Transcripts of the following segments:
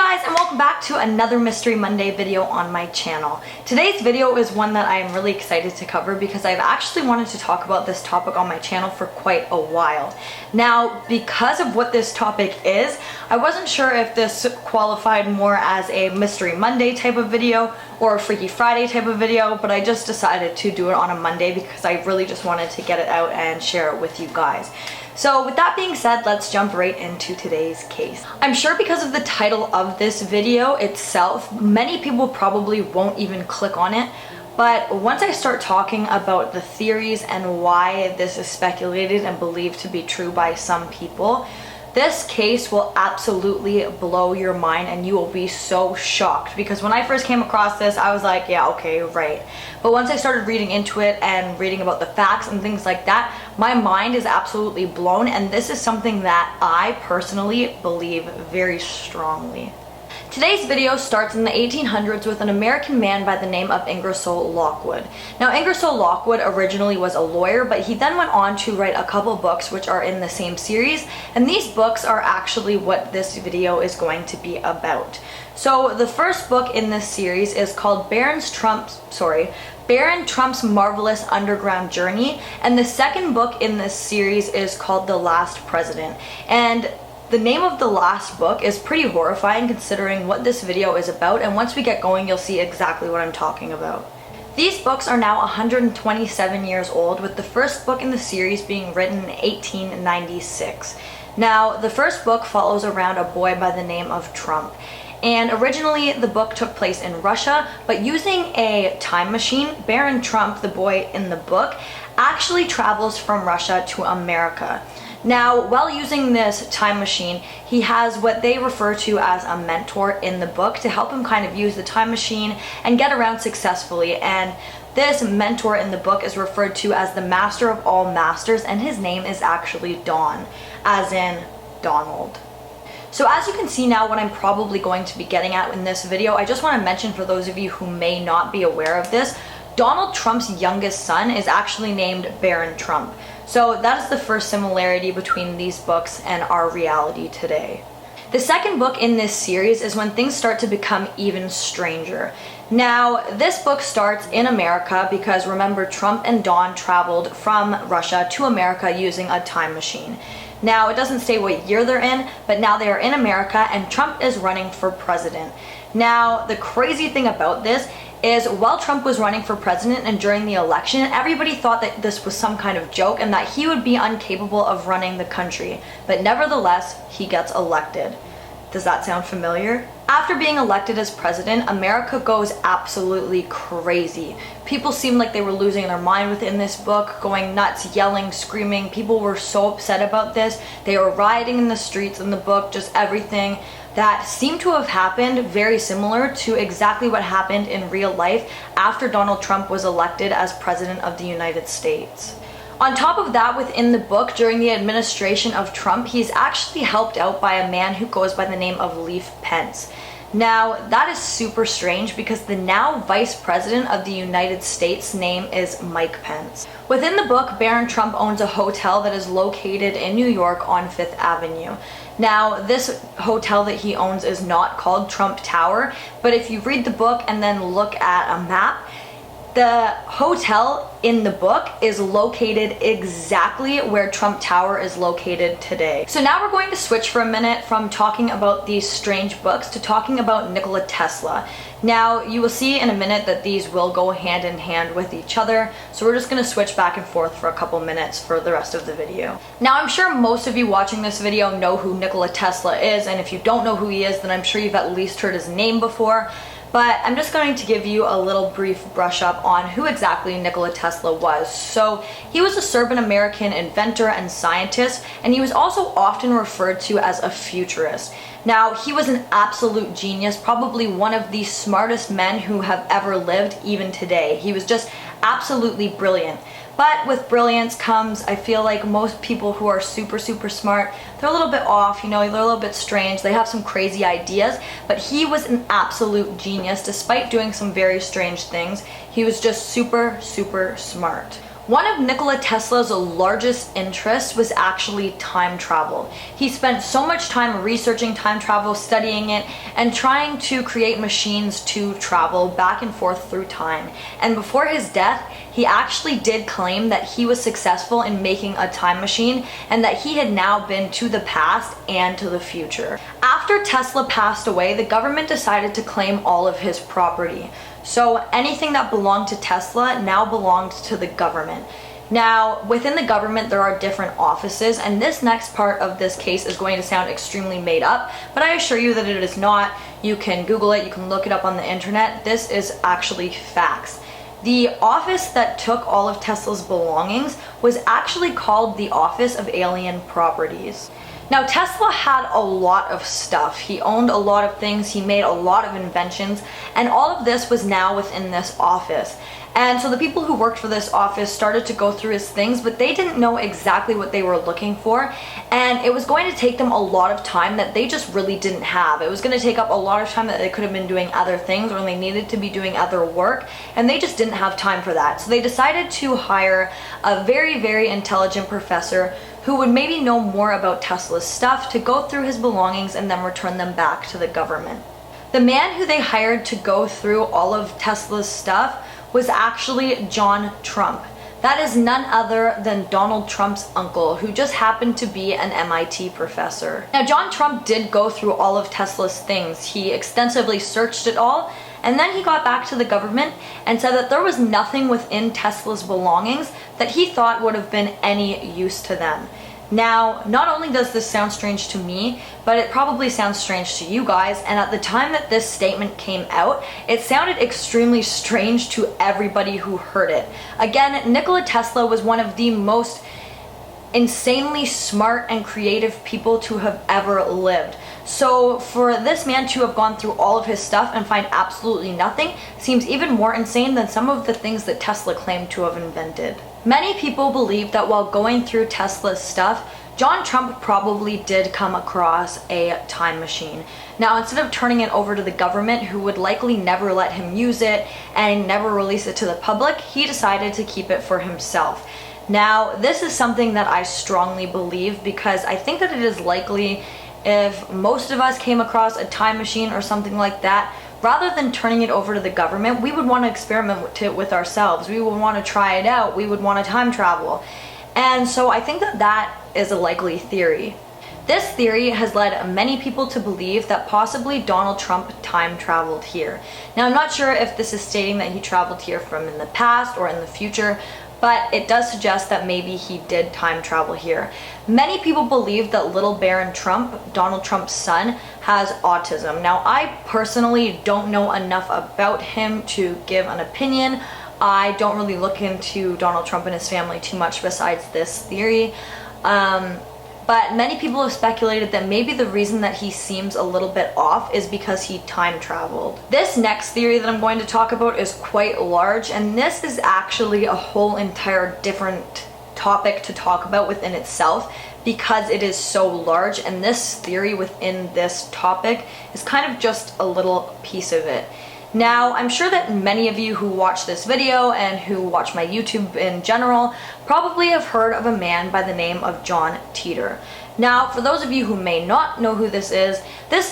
guys, and welcome back to another Mystery Monday video on my channel. Today's video is one that I am really excited to cover because I've actually wanted to talk about this topic on my channel for quite a while. Now, because of what this topic is, I wasn't sure if this qualified more as a Mystery Monday type of video or a Freaky Friday type of video, but I just decided to do it on a Monday because I really just wanted to get it out and share it with you guys. So with that being said, let's jump right into today's case. I'm sure because of the title of this video itself, many people probably won't even click on it, but once I start talking about the theories and why this is speculated and believed to be true by some people, this case will absolutely blow your mind and you will be so shocked, because when I first came across this, I was like, yeah, okay, right. But once I started reading into it and reading about the facts and things like that, my mind is absolutely blown, and this is something that I personally believe very strongly. Today's video starts in the 1800s with an American man by the name of Ingersoll Lockwood. Now, Ingersoll Lockwood originally was a lawyer, but he then went on to write a couple books which are in the same series, and these books are actually what this video is going to be about. So the first book in this series is called Baron Trump's Marvelous Underground Journey, and the second book in this series is called The Last President. And the name of the last book is pretty horrifying considering what this video is about, and once we get going, you'll see exactly what I'm talking about. These books are now 127 years old, with the first book in the series being written in 1896. Now, the first book follows around a boy by the name of Trump. And originally the book took place in Russia, but using a time machine, Baron Trump, the boy in the book, actually travels from Russia to America. Now, while using this time machine, he has what they refer to as a mentor in the book to help him kind of use the time machine and get around successfully. And this mentor in the book is referred to as the master of all masters, and his name is actually Don, as in Donald. So as you can see now, what I'm probably going to be getting at in this video, I just want to mention for those of you who may not be aware of this, Donald Trump's youngest son is actually named Baron Trump. So that is the first similarity between these books and our reality today. The second book in this series is when things start to become even stranger. Now, this book starts in America because remember, Trump and Don traveled from Russia to America using a time machine. Now, it doesn't say what year they're in, but now they are in America and Trump is running for president. Now, the crazy thing about this is while Trump was running for president and during the election, everybody thought that this was some kind of joke and that he would be incapable of running the country. But nevertheless, he gets elected. Does that sound familiar? After being elected as president, America goes absolutely crazy. People seemed like they were losing their mind within this book, going nuts, yelling, screaming. People were so upset about this. They were rioting in the streets in the book, just everything that seemed to have happened very similar to exactly what happened in real life after Donald Trump was elected as president of the United States. On top of that, within the book, during the administration of Trump, he's actually helped out by a man who goes by the name of Leaf Pence. Now, that is super strange because the now Vice President of the United States' name is Mike Pence. Within the book, Baron Trump owns a hotel that is located in New York on 5th Avenue. Now, this hotel that he owns is not called Trump Tower, but if you read the book and then look at a map, the hotel in the book is located exactly where Trump Tower is located today. So now we're going to switch for a minute from talking about these strange books to talking about Nikola Tesla. Now, you will see in a minute that these will go hand in hand with each other, so we're just going to switch back and forth for a couple minutes for the rest of the video. Now, I'm sure most of you watching this video know who Nikola Tesla is, and if you don't know who he is, then I'm sure you've at least heard his name before. But I'm just going to give you a little brief brush up on who exactly Nikola Tesla was. So he was a Serbian-American inventor and scientist, and he was also often referred to as a futurist. Now, he was an absolute genius, probably one of the smartest men who have ever lived even today. He was just absolutely brilliant. But with brilliance comes, I feel like most people who are super smart, they're a little bit off, you know, they're a little bit strange, they have some crazy ideas, but he was an absolute genius despite doing some very strange things. He was just super smart. One of Nikola Tesla's largest interests was actually time travel. He spent so much time researching time travel, studying it, and trying to create machines to travel back and forth through time. And before his death, he actually did claim that he was successful in making a time machine and that he had now been to the past and to the future. After Tesla passed away, the government decided to claim all of his property. So anything that belonged to Tesla now belonged to the government. Now, within the government, there are different offices, and this next part of this case is going to sound extremely made up, but I assure you that it is not. You can Google it, you can look it up on the internet. This is actually facts. The office that took all of Tesla's belongings was actually called the Office of Alien Properties. Now, Tesla had a lot of stuff. He owned a lot of things, he made a lot of inventions, and all of this was now within this office. And so the people who worked for this office started to go through his things, but they didn't know exactly what they were looking for, and it was going to take them a lot of time that they just really didn't have. It was going to take up a lot of time that they could have been doing other things, or they needed to be doing other work, and they just didn't have time for that. So they decided to hire a very, very intelligent professor who would maybe know more about Tesla's stuff to go through his belongings and then return them back to the government. The man who they hired to go through all of Tesla's stuff was actually John Trump. That is none other than Donald Trump's uncle, who just happened to be an MIT professor. Now, John Trump did go through all of Tesla's things. He extensively searched it all, and then he got back to the government and said that there was nothing within Tesla's belongings that he thought would have been any use to them. Now, not only does this sound strange to me, but it probably sounds strange to you guys, and at the time that this statement came out, it sounded extremely strange to everybody who heard it. Again, Nikola Tesla was one of the most insanely smart and creative people to have ever lived. So for this man to have gone through all of his stuff and find absolutely nothing seems even more insane than some of the things that Tesla claimed to have invented. Many people believe that while going through Tesla's stuff, John Trump probably did come across a time machine. Now, instead of turning it over to the government, who would likely never let him use it and never release it to the public, he decided to keep it for himself. Now, this is something that I strongly believe, because I think that it is likely if most of us came across a time machine or something like that, rather than turning it over to the government, we would want to experiment with it with ourselves. We would want to try it out. We would want to time travel. And so I think that that is a likely theory. This theory has led many people to believe that possibly Donald Trump time traveled here. Now, I'm not sure if this is stating that he traveled here from in the past or in the future, but it does suggest that maybe he did time travel here. Many people believe that little Baron Trump, Donald Trump's son, has autism. Now, I personally don't know enough about him to give an opinion. I don't really look into Donald Trump and his family too much besides this theory. But many people have speculated that maybe the reason that he seems a little bit off is because he time traveled. This next theory that I'm going to talk about is quite large, and this is actually a whole entire different topic to talk about within itself, because it is so large, and this theory within this topic is kind of just a little piece of it. Now, I'm sure that many of you who watch this video and who watch my YouTube in general probably have heard of a man by the name of John Titor. Now, for those of you who may not know who this is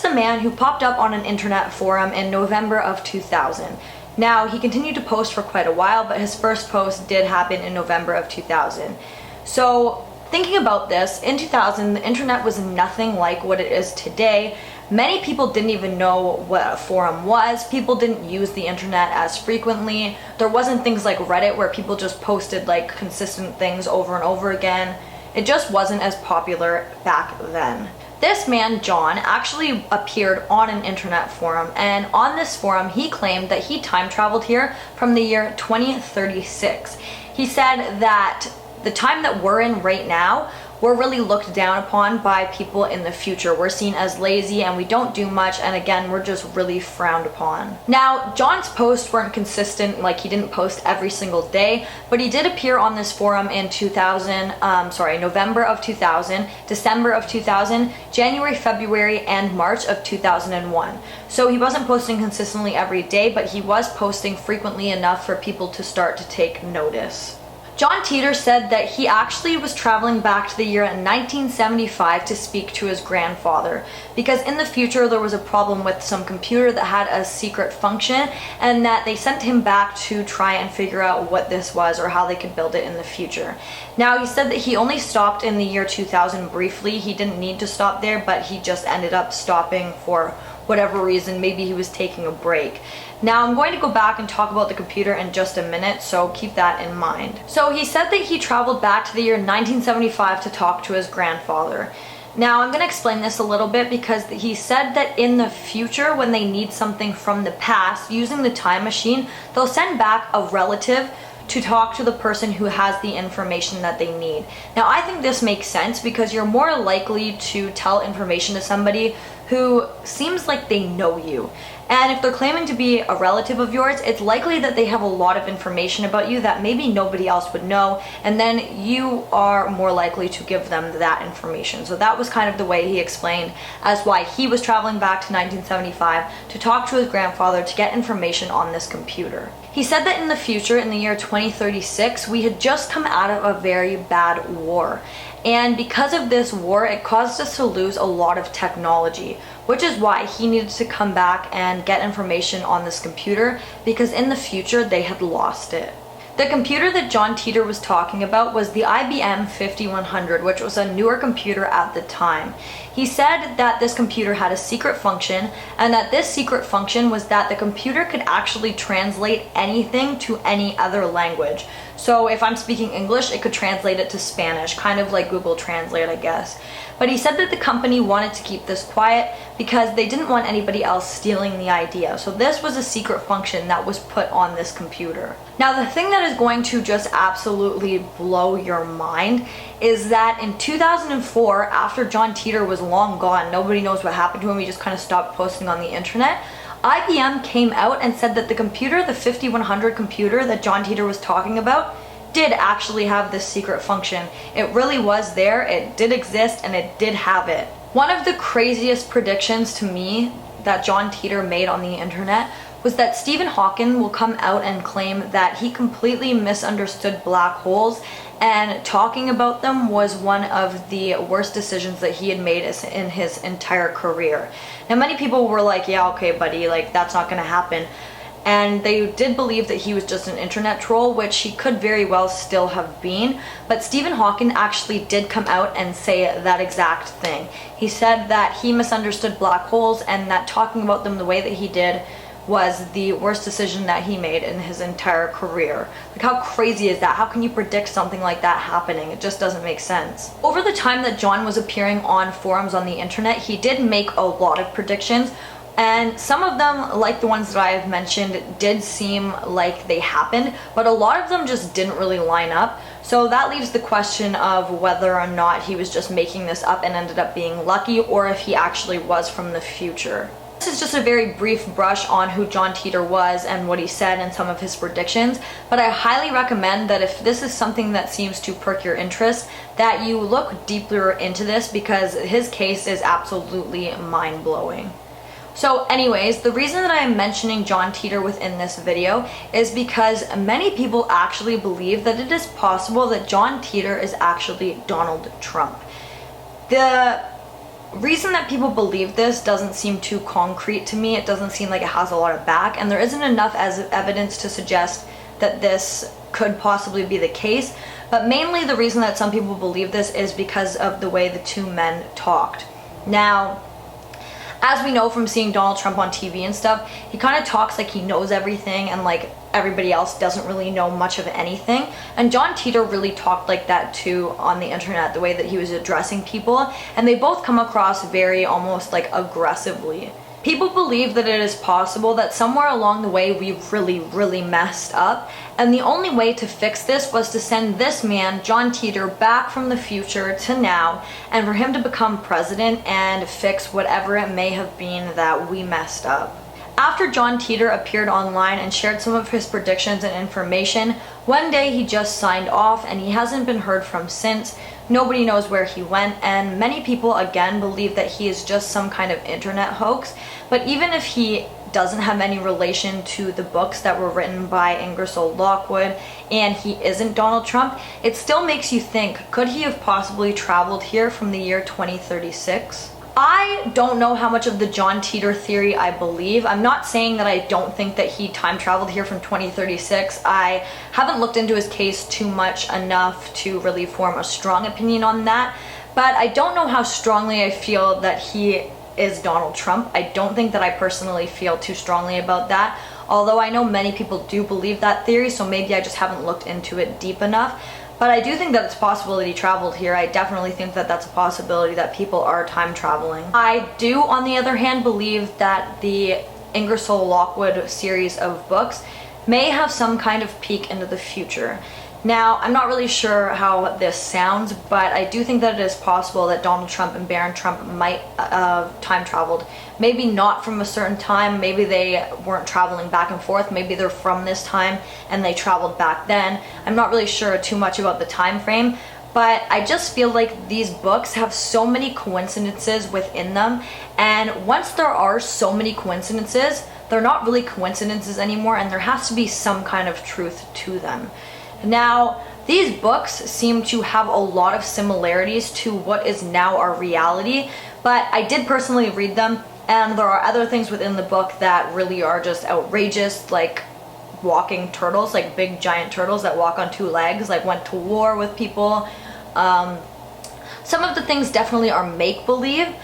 a man who popped up on an internet forum in November of 2000. Now, he continued to post for quite a while, but his first post did happen in November of 2000. So, thinking about this, in 2000, the internet was nothing like what it is today. Many people didn't even know what a forum was. People didn't use the internet as frequently. There wasn't things like Reddit where people just posted like consistent things over and over again. It just wasn't as popular back then. This man, John, actually appeared on an internet forum, and on this forum he claimed that he time traveled here from the year 2036. He said that the time that we're in right now, we're really looked down upon by people in the future. We're seen as lazy and we don't do much, and again, we're just really frowned upon. Now, John's posts weren't consistent, like he didn't post every single day, but he did appear on this forum in November of 2000, December of 2000, January, February, and March of 2001. So he wasn't posting consistently every day, but he was posting frequently enough for people to start to take notice. John Titor said that he actually was traveling back to the year 1975 to speak to his grandfather, because in the future there was a problem with some computer that had a secret function, and that they sent him back to try and figure out what this was or how they could build it in the future. Now, he said that he only stopped in the year 2000 briefly. He didn't need to stop there, but he just ended up stopping for whatever reason. Maybe he was taking a break. Now, I'm going to go back and talk about the computer in just a minute, so keep that in mind. So he said that he traveled back to the year 1975 to talk to his grandfather. Now, I'm going to explain this a little bit, because he said that in the future, when they need something from the past, using the time machine, they'll send back a relative to talk to the person who has the information that they need. Now, I think this makes sense, because you're more likely to tell information to somebody who seems like they know you. And if they're claiming to be a relative of yours, it's likely that they have a lot of information about you that maybe nobody else would know, and then you are more likely to give them that information. So that was kind of the way he explained as why he was traveling back to 1975 to talk to his grandfather to get information on this computer. He said that in the future, in the year 2036, we had just come out of a very bad war. And because of this war, it caused us to lose a lot of technology, which is why he needed to come back and get information on this computer, because in the future they had lost it. The computer that John Titor was talking about was the IBM 5100, which was a newer computer at the time. He said that this computer had a secret function, and that this secret function was that the computer could actually translate anything to any other language. So if I'm speaking English, it could translate it to Spanish, kind of like Google Translate, I guess. But he said that the company wanted to keep this quiet because they didn't want anybody else stealing the idea. So this was a secret function that was put on this computer. Now, the thing that is going to just absolutely blow your mind is that in 2004, after John Titor was long gone, nobody knows what happened to him, he just kind of stopped posting on the internet, IBM came out and said that the computer, the 5100 computer that John Titor was talking about, did actually have this secret function. It really was there, it did exist, and it did have it. One of the craziest predictions to me that John Titor made on the internet was that Stephen Hawking will come out and claim that he completely misunderstood black holes, and talking about them was one of the worst decisions that he had made in his entire career. Now, many people were like, yeah, okay, buddy, like, that's not gonna happen. And they did believe that he was just an internet troll, which he could very well still have been. But Stephen Hawking actually did come out and say that exact thing. He said that he misunderstood black holes, and that talking about them the way that he did was the worst decision that he made in his entire career. Like, how crazy is that? How can you predict something like that happening? It just doesn't make sense. Over the time that John was appearing on forums on the internet, he did make a lot of predictions, and some of them, like the ones that I have mentioned, did seem like they happened, but a lot of them just didn't really line up. So that leaves the question of whether or not he was just making this up and ended up being lucky, or if he actually was from the future. This is just a very brief brush on who John Titor was and what he said and some of his predictions, but I highly recommend that if this is something that seems to perk your interest, that you look deeper into this, because his case is absolutely mind-blowing. So anyways, the reason that I am mentioning John Titor within this video is because many people actually believe that it is possible that John Titor is actually Donald Trump. The reason that people believe this doesn't seem too concrete to me. It doesn't seem like it has a lot of back, and there isn't enough as evidence to suggest that this could possibly be the case. But mainly the reason that some people believe this is because of the way the two men talked. Now, as we know from seeing Donald Trump on TV and stuff, he kind of talks like he knows everything, and like everybody else doesn't really know much of anything. And John Titor really talked like that too on the internet, the way that he was addressing people, and they both come across very almost like aggressively. People believe that it is possible that somewhere along the way we really messed up, and the only way to fix this was to send this man, John Titor, back from the future to now, and for him to become president and fix whatever it may have been that we messed up. After John Titor appeared online and shared some of his predictions and information, one day he just signed off and he hasn't been heard from since. Nobody knows where he went, and many people again believe that he is just some kind of internet hoax. But even if he doesn't have any relation to the books that were written by Ingersoll Lockwood, and he isn't Donald Trump, it still makes you think, could he have possibly traveled here from the year 2036? I don't know how much of the John Titor theory I believe. I'm not saying that I don't think that he time traveled here from 2036. I haven't looked into his case too much enough to really form a strong opinion on that, but I don't know how strongly I feel that he is Donald Trump. I don't think that I personally feel too strongly about that, although I know many people do believe that theory, so maybe I just haven't looked into it deep enough. But I do think that it's possible that he traveled here. I definitely think that that's a possibility, that people are time traveling. I do, on the other hand, believe that the Ingersoll Lockwood series of books may have some kind of peek into the future. Now, I'm not really sure how this sounds, but I do think that it is possible that Donald Trump and Barron Trump might have time traveled. Maybe not from a certain time, maybe they weren't traveling back and forth, maybe they're from this time and they traveled back then. I'm not really sure too much about the time frame, but I just feel like these books have so many coincidences within them, and once there are so many coincidences, they're not really coincidences anymore, and there has to be some kind of truth to them. Now, these books seem to have a lot of similarities to what is now our reality, but I did personally read them, and there are other things within the book that really are just outrageous, like walking turtles, like big giant turtles that walk on two legs, like went to war with people. Some of the things definitely are make-believe,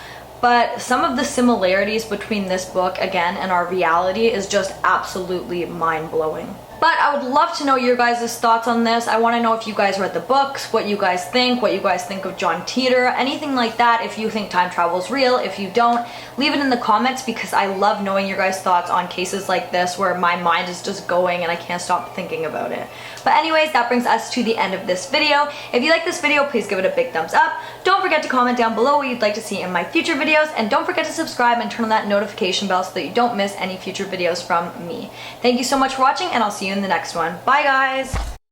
but some of the similarities between this book, again, and our reality is just absolutely mind-blowing. But I would love to know your guys' thoughts on this. I want to know if you guys read the books, what you guys think of John Titor, anything like that. If you think time travel is real, if you don't, leave it in the comments, because I love knowing your guys' thoughts on cases like this where my mind is just going and I can't stop thinking about it. But anyways, that brings us to the end of this video. If you like this video, please give it a big thumbs up. Don't forget to comment down below what you'd like to see in my future videos, and don't forget to subscribe and turn on that notification bell so that you don't miss any future videos from me. Thank you so much for watching, and I'll see you in the next one. Bye guys!